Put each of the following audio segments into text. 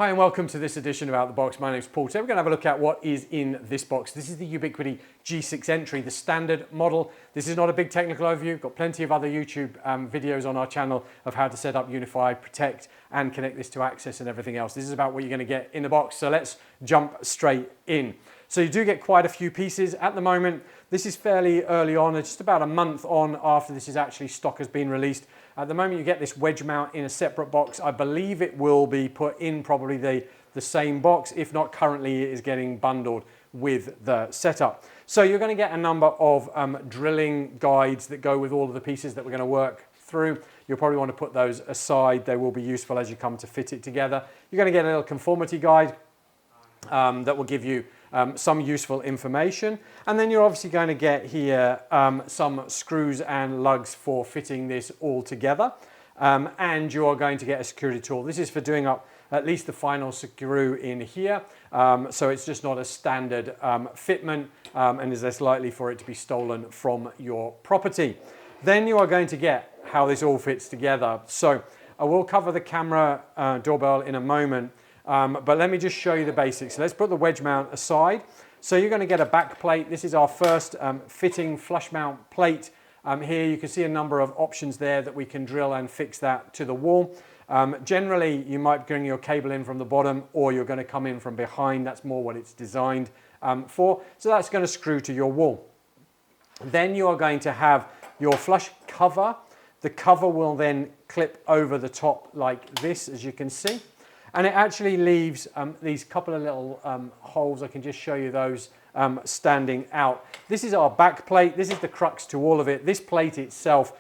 Hi and welcome to this edition of Out the Box. My name's Paul. Today we're going to have a look at what is in this box. This is the Ubiquiti G6-Entry, the standard model. This is not a big technical overview. We've got plenty of other YouTube videos on our channel of how to set up, unify, protect and connect this to access and everything else. This is about what you're going to get in the box. So let's jump straight in. So you do get quite a few pieces. At the moment, this is fairly early on, it's just about a month on after this is actually stock has been released. At the moment you get this wedge mount in a separate box. I believe it will be put in probably the same box. If not, currently it is getting bundled with the setup. So you're going to get a number of drilling guides that go with all of the pieces that we're going to work through. You'll probably want to put those aside. They will be useful as you come to fit it together. You're going to get a little conformity guide that will give you some useful information, and then you're obviously going to get here some screws and lugs for fitting this all together, and you are going to get a security tool. This is for doing up at least the final screw in here, so it's just not a standard fitment and is less likely for it to be stolen from your property. Then you are going to get how this all fits together. So I will cover the camera doorbell in a moment. But let me just show you the basics. Let's put the wedge mount aside. So you're going to get a back plate. This is our first fitting flush mount plate. Here you can see a number of options there that we can drill and fix that to the wall. Generally, you might bring your cable in from the bottom, or you're going to come in from behind. That's more what it's designed for. So that's going to screw to your wall. Then you are going to have your flush cover. The cover will then clip over the top like this, as you can see. And it actually leaves these couple of little holes. I can just show you those standing out. This is our back plate. This is the crux to all of it. This plate itself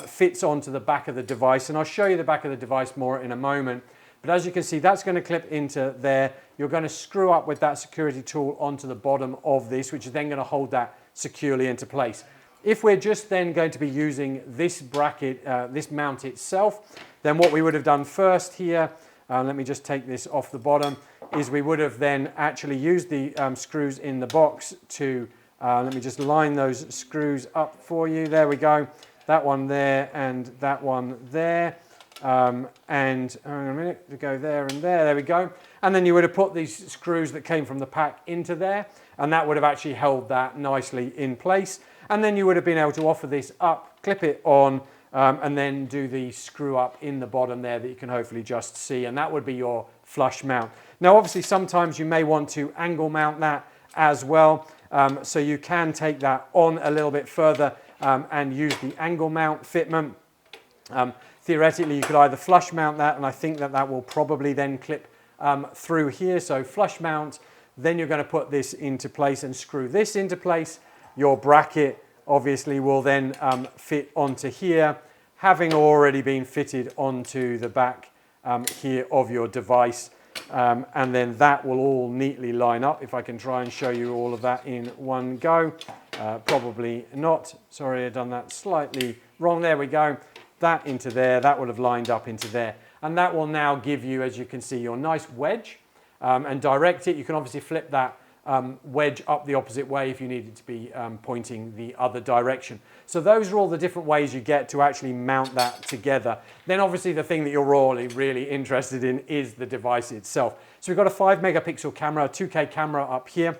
fits onto the back of the device, and I'll show you the back of the device more in a moment. But as you can see, that's going to clip into there. You're going to screw up with that security tool onto the bottom of this, which is then going to hold that securely into place. If we're just then going to be using this bracket, this mount itself, then what we would have done first here, let me just take this off the bottom, is we would have then actually used the screws in the box to, let me just line those screws up for you. There we go. That one there and that one there. And hang on a minute, to go there and there. There we go. And then you would have put these screws that came from the pack into there, and that would have actually held that nicely in place. And then you would have been able to offer this up, clip it on, and then do the screw up in the bottom there that you can hopefully just see, and that would be your flush mount. Now obviously sometimes you may want to angle mount that as well, so you can take that on a little bit further and use the angle mount fitment. Theoretically you could either flush mount that, and I think that that will probably then clip through here. So flush mount, then you're going to put this into place and screw this into place. Your bracket obviously will then fit onto here, having already been fitted onto the back here of your device, and then that will all neatly line up. If I can try and show you all of that in one go, probably not. Sorry, I've done that slightly wrong. There we go. That into there, that would have lined up into there, and that will now give you, as you can see, your nice wedge and direct it. You can obviously flip that wedge up the opposite way if you needed to be pointing the other direction. So those are all the different ways you get to actually mount that together. Then obviously the thing that you're really interested in is the device itself. So we've got a 5 megapixel camera, a 2K camera up here.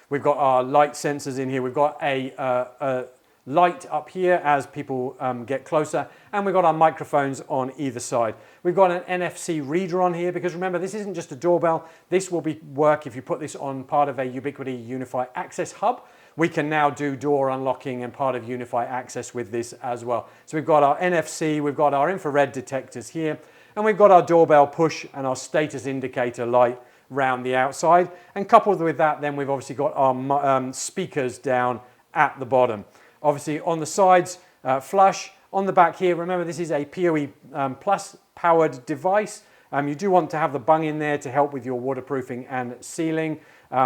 We've got our light sensors in here. We've got a light up here as people get closer, and we've got our microphones on either side. We've got an NFC reader on here, because remember, this isn't just a doorbell. This will work if you put this on part of a Ubiquiti Unify Access hub. We can now do door unlocking and part of Unify Access with this as well. So we've got our NFC, we've got our infrared detectors here, and we've got our doorbell push and our status indicator light round the outside. And coupled with that, then we've obviously got our speakers down at the bottom. Obviously on the sides, flush. On the back here, remember this is a PoE Plus powered device. You do want to have the bung in there to help with your waterproofing and sealing.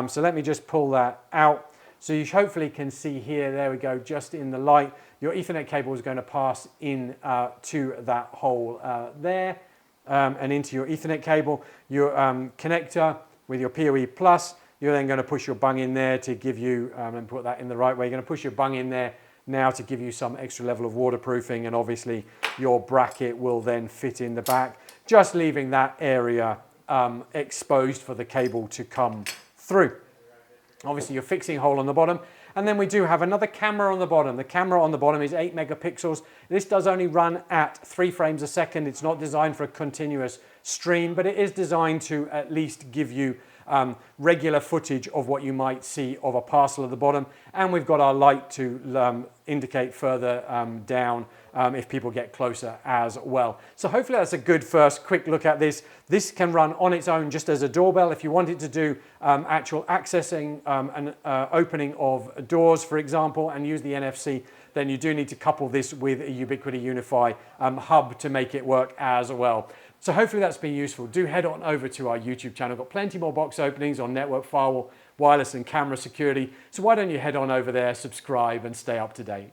So let me just pull that out. So you hopefully can see here, there we go, just in the light, your Ethernet cable is going to pass in to that hole there and into your Ethernet cable. Your connector with your PoE Plus, you're then going to push your bung in there to give you, and put that in the right way, you're going to push your bung in there now to give you some extra level of waterproofing, and obviously your bracket will then fit in the back, just leaving that area exposed for the cable to come through. Obviously you're fixing a hole on the bottom, and then we do have another camera on the bottom. The camera on the bottom is 8 megapixels. This does only run at 3 frames a second. It's not designed for a continuous stream, but it is designed to at least give you regular footage of what you might see of a parcel at the bottom. And we've got our light to indicate further down if people get closer as well. So hopefully that's a good first quick look at this. This can run on its own just as a doorbell. If you wanted to do actual accessing and opening of doors, for example, and use the NFC, then you do need to couple this with a Ubiquiti Unify hub to make it work as well. So hopefully that's been useful. Do head on over to our YouTube channel. Got plenty more box openings on network, firewall, wireless and camera security. So why don't you head on over there, subscribe and stay up to date.